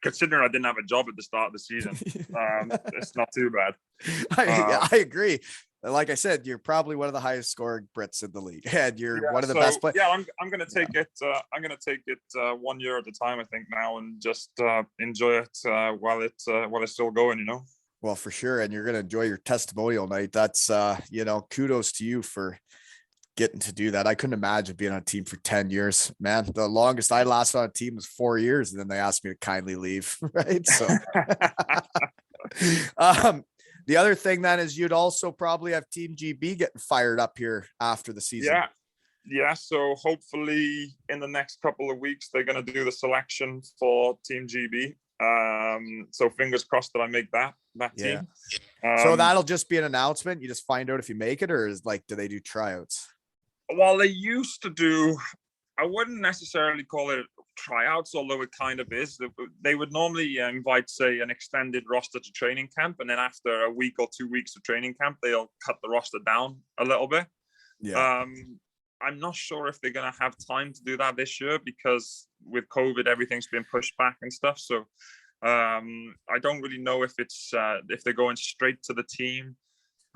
considering I didn't have a job at the start of the season, it's not too bad. I agree. Like I said, you're probably one of the highest scoring Brits in the league, and you're one of the best players. Yeah, I'm going to take it. I'm going to take it 1 year at a time, I think, now, and just enjoy it while it's still going. Well, for sure, and you're going to enjoy your testimonial night. That's kudos to you for getting to do that. I couldn't imagine being on a team for 10 years, man. The longest I lasted on a team was 4 years, and then they asked me to kindly leave. Right. So, the other thing then is you'd also probably have Team GB getting fired up here after the season. Yeah. So hopefully in the next couple of weeks, they're going to do the selection for Team GB. So fingers crossed that I make that team. So that'll just be an announcement. You just find out if you make it, or is like, do they do tryouts? Well, they used to do, I wouldn't necessarily call it tryouts, although it kind of is. They would normally invite, say, an extended roster to training camp, and then after a week or 2 weeks of training camp, they'll cut the roster down a little bit. Yeah. I'm not sure if they're going to have time to do that this year because with COVID, everything's been pushed back and stuff. So I don't really know if it's if they're going straight to the team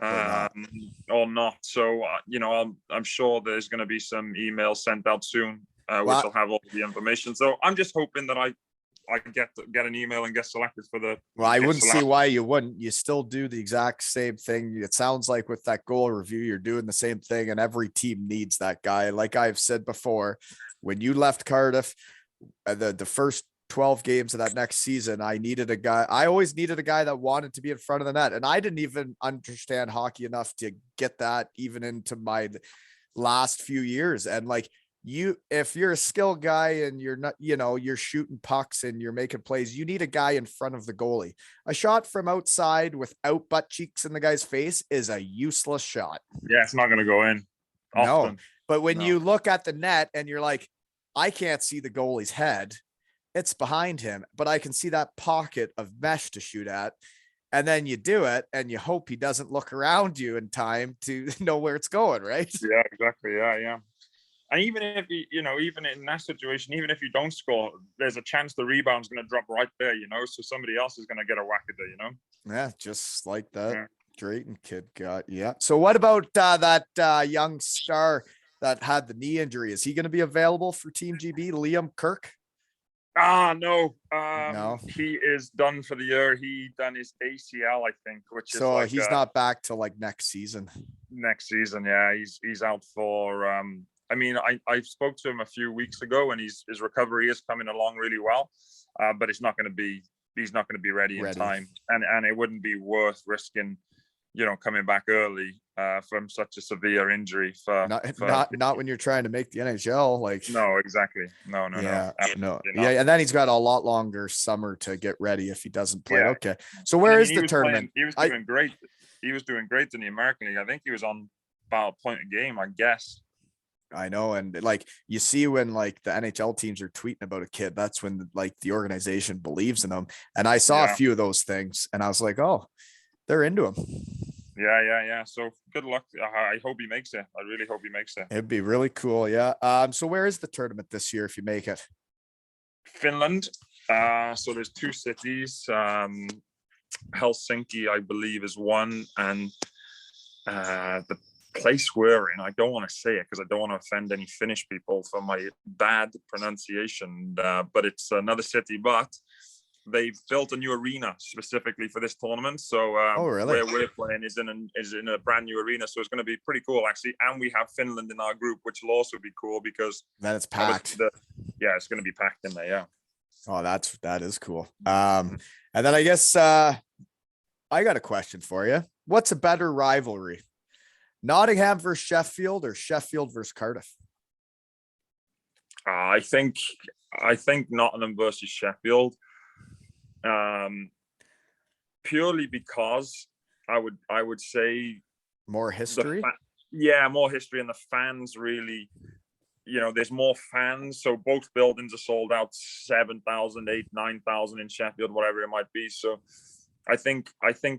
or not. So I'm sure there's going to be some emails sent out soon, which will have all the information. So I'm just hoping that I get an email and get selected for the. Well, I wouldn't see why you wouldn't. You still do the exact same thing. It sounds like with that goal review, you're doing the same thing, and every team needs that guy. Like I've said before, when you left Cardiff, the first 12 games of that next season, I needed a guy. I always needed a guy that wanted to be in front of the net, and I didn't even understand hockey enough to get that even into my last few years. And like, if you're a skill guy and you're not, you're shooting pucks and you're making plays, you need a guy in front of the goalie. A shot from outside without butt cheeks in the guy's face is a useless shot. Yeah, it's not going to go in often. No, but when you look at the net and you're like, I can't see the goalie's head, it's behind him, but I can see that pocket of mesh to shoot at. And then you do it and you hope he doesn't look around you in time to know where it's going. Right. Yeah, exactly. Yeah. And even if even in that situation, even if you don't score, there's a chance the rebound's going to drop right there, so somebody else is going to get a whack at it, Yeah, just like that Drayton kid got. Yeah. So what about that young star that had the knee injury? Is he going to be available for Team GB, Liam Kirk? No. No. He is done for the year. He done his ACL, I think, which is like, he's not back till like next season. Next season, yeah. He's out for I spoke to him a few weeks ago, and his recovery is coming along really well, but he's not going to be ready in time, and it wouldn't be worth risking, coming back early from such a severe injury. Not when you're trying to make the NHL. Like no, exactly, no. Yeah, and then he's got a lot longer summer to get ready if he doesn't play. Yeah. Okay, so where is the tournament? He was doing great. He was doing great in the American League. I think he was on about a point a game, I guess. I know. And like, you see when like the NHL teams are tweeting about a kid, that's when like the organization believes in them. And I saw a few of those things and I was like, oh, they're into him. Yeah. So good luck. I hope he makes it. I really hope he makes it. It'd be really cool. Yeah. So where is the tournament this year if you make it? Finland. So there's 2 cities. Helsinki, I believe, is one. And the place we're in, I don't want to say it because I don't want to offend any Finnish people for my bad pronunciation, but it's another city, but they've built a new arena specifically for this tournament. So where we're playing is in a brand new arena, so it's going to be pretty cool actually. And we have Finland in our group, which will also be cool because then it's packed. It's going to be packed in there. Yeah. Oh, that is cool. And then I guess I got a question for you. What's a better rivalry? Nottingham versus Sheffield or Sheffield versus Cardiff? I think Nottingham versus Sheffield, purely because I would say more history. More history, and the fans really, there's more fans. So both buildings are sold out 7,000, 8,000, 9,000 in Sheffield, whatever it might be. So I think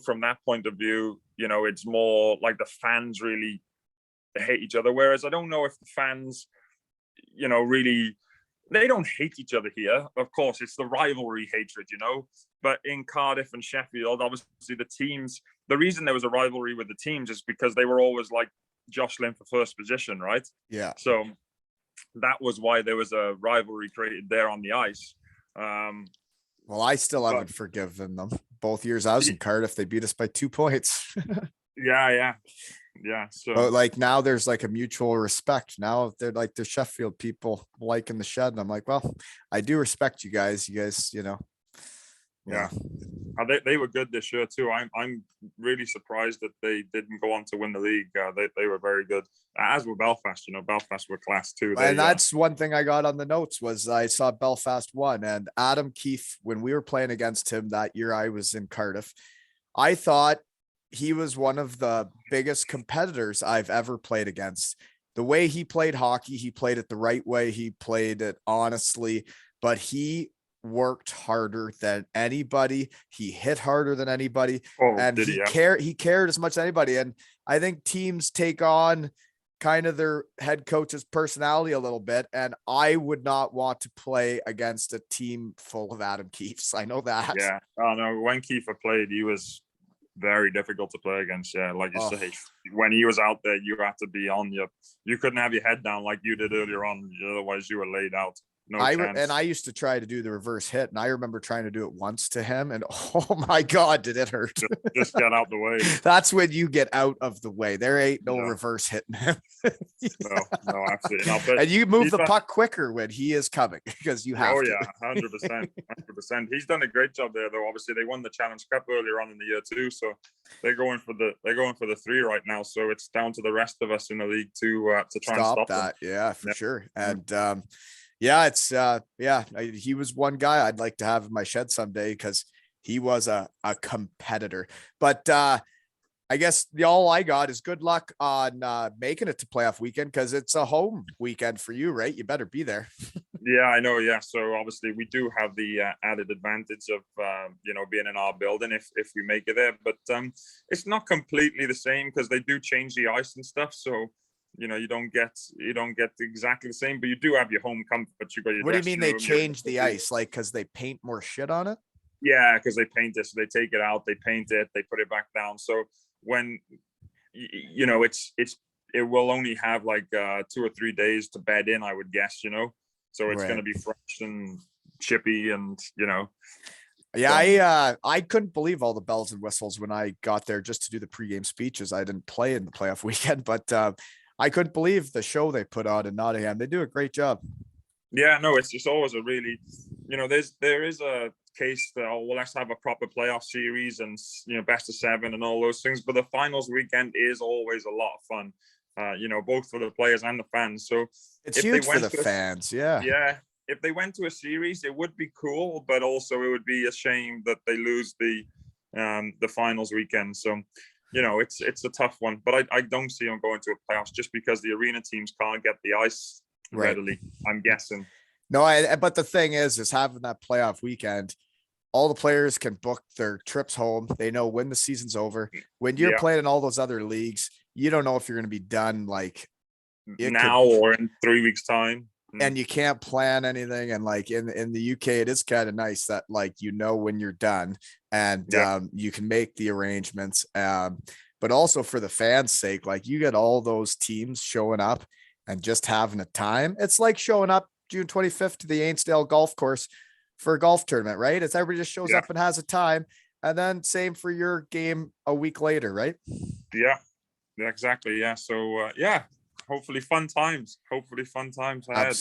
from that point of view, it's more like the fans really hate each other. Whereas I don't know if the fans, really, they don't hate each other here. Of course, it's the rivalry hatred, But in Cardiff and Sheffield, obviously the reason there was a rivalry with the teams is because they were always like jostling for first position, right? Yeah. So that was why there was a rivalry created there on the ice. Well, I still haven't forgiven them. Both years I was in Cardiff, they beat us by 2 points. Yeah. Yeah. So But like now there's like a mutual respect. Now they're like the Sheffield people liking the shed. And I'm like, well, I do respect you guys. You guys, yeah. yeah. They were good this year too. I'm really surprised that they didn't go on to win the league. They were very good, as were Belfast. Belfast were class too. And that's one thing I got on the notes was I saw Belfast won, and Adam Keefe, when we were playing against him that year I was in Cardiff, I thought he was one of the biggest competitors I've ever played against. The way he played hockey, he played it the right way. He played it honestly, but he worked harder than anybody. He hit harder than anybody, Oh, and did he? he cared as much as anybody. And I think teams take on kind of their head coach's personality a little bit. And I would not want to play against a team full of Adam Keefes. I know that. Yeah. Oh no, when Kiefer played, he was very difficult to play against. Yeah, like you say, when he was out there, you had to be on your. You couldn't have your head down like you did earlier on. Otherwise, you were laid out. No chance. And I used to try to do the reverse hit, and I remember trying to do it once to him, and oh my god, did it hurt! Just get out the way. That's when you get out of the way. There ain't no reverse hitting him. No, absolutely. And you move the puck quicker when he is coming because you have. Oh yeah, 100%. He's done a great job there, though. Obviously, they won the Challenge Cup earlier on in the year too, so they're going for the 3 right now. So it's down to the rest of us in the league to try and stop that. Them. Yeah, for sure. And yeah, it's he was one guy I'd like to have in my shed someday because he was a competitor. But I guess all I got is good luck on making it to playoff weekend because it's a home weekend for you, right? You better be there. Yeah, I know. Yeah, so obviously we do have the added advantage of being in our building if we make it there, but it's not completely the same because they do change the ice and stuff. So you don't get exactly the same, but you do have your home comfort. You got your. What do you mean they change the ice? Like because they paint more shit on it? Yeah, because they paint it. So they take it out, they paint it, they put it back down. So when it will only have like 2 or 3 days to bed in, I would guess. So it's going to be fresh and chippy, and Yeah, I couldn't believe all the bells and whistles when I got there just to do the pregame speeches. I didn't play in the playoff weekend, but I couldn't believe the show they put on in Nottingham. They do a great job. Yeah, no, it's just always a really, there is a case that let's have a proper playoff series and best of 7 and all those things. But the finals weekend is always a lot of fun, both for the players and the fans. So it's huge for the fans. Yeah. If they went to a series, it would be cool, but also it would be a shame that they lose the finals weekend. So. It's a tough one, but I don't see them going to a playoffs just because the arena teams can't get the ice readily, I'm guessing. No, but the thing is having that playoff weekend, all the players can book their trips home. They know when the season's over. When you're playing in all those other leagues, you don't know if you're going to be done like now or in 3 weeks' time. And you can't plan anything. And like in the UK, it is kind of nice that like, when you're done and you can make the arrangements. But also for the fans' sake, like you get all those teams showing up and just having a time. It's like showing up June 25th to the Ainsdale golf course for a golf tournament, right? It's everybody just shows up and has a time. And then same for your game a week later, right? Yeah, exactly. Yeah. So hopefully fun times ahead.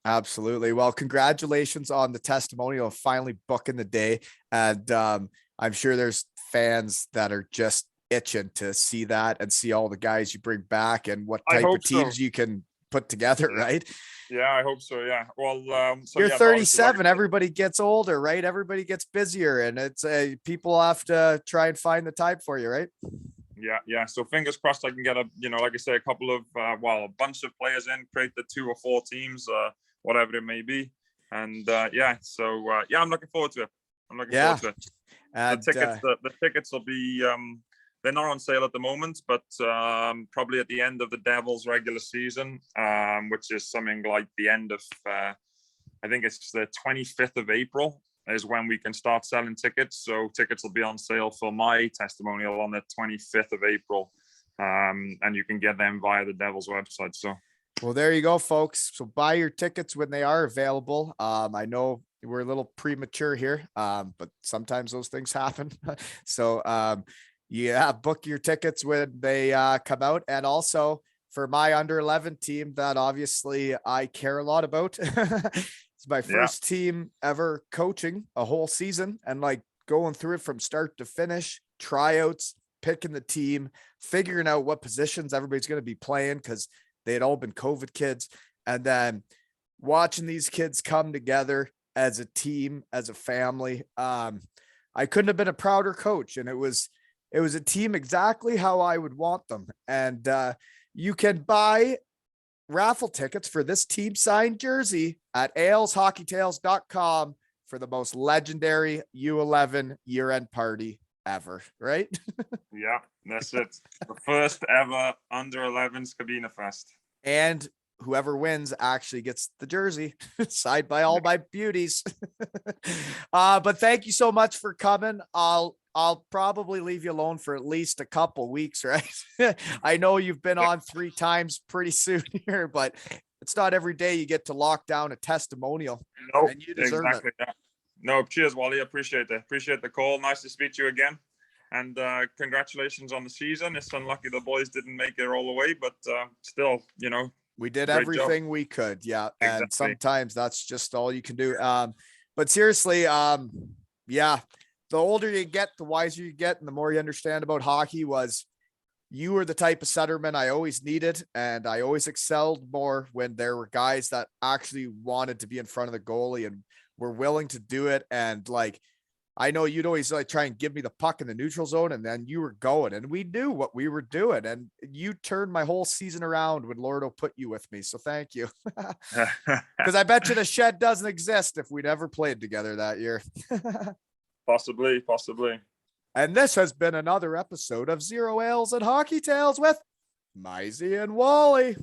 Absolutely. Well, congratulations on the testimonial of finally booking the day. And I'm sure there's fans that are just itching to see that and see all the guys you bring back and what type of teams you can put together, right? Yeah, I hope so. Yeah. Well, you're 37. Everybody gets older, right? Everybody gets busier, and it's people have to try and find the time for you, right? Yeah. So fingers crossed I can get like I say, a couple of a bunch of players in, create the 2 or 4 teams, whatever it may be, and I'm looking forward to it. Forward to it. And, the tickets will be they're not on sale at the moment, but probably at the end of the Devils' regular season, which is something like the end of I think it's the 25th of April. Is when we can start selling tickets. So tickets will be on sale for my testimonial on the 25th of April. And you can get them via the Devils website. So, well, there you go, folks. So buy your tickets when they are available. I know we're a little premature here, but sometimes those things happen. So Yeah, book your tickets when they come out. And also for my under 11 team that obviously I care a lot about. It's my Yeah. first team ever coaching a whole season and like going through it from start to finish, tryouts, picking the team, figuring out what positions everybody's going to be playing because they had all been COVID kids. And then watching these kids come together as a team, as a family. I couldn't have been a prouder coach. And it was a team exactly how I would want them. And you can buy raffle tickets for this team signed jersey at aleshockeytales.com for the most legendary U11 year-end party ever, right? Yeah, that's it. The first ever under 11s Kabina Fest. And whoever wins actually gets the jersey signed by all my beauties. But thank you so much for coming. I'll probably leave you alone for at least a couple weeks, right? I know you've been on 3 times pretty soon here, but it's not every day you get to lock down a testimonial. No, and you deserve exactly. it. Yeah. No, cheers, Wally. Appreciate it. Appreciate the call. Nice to speak to you again. And congratulations on the season. It's unlucky the boys didn't make it all the way, but still, we did great everything job. we could. Yeah. Exactly. And sometimes that's just all you can do. But seriously, yeah, the older you get, the wiser you get, and the more you understand about hockey. You were the type of centerman I always needed, and I always excelled more when there were guys that actually wanted to be in front of the goalie and were willing to do it. And like, I know you'd always like try and give me the puck in the neutral zone, and then you were going, and we knew what we were doing. And you turned my whole season around when Lordo put you with me. So thank you. Because I bet you the shed doesn't exist if we never played together that year. Possibly. And this has been another episode of Zero Ales and Hockey Tales with Mizey and Wally.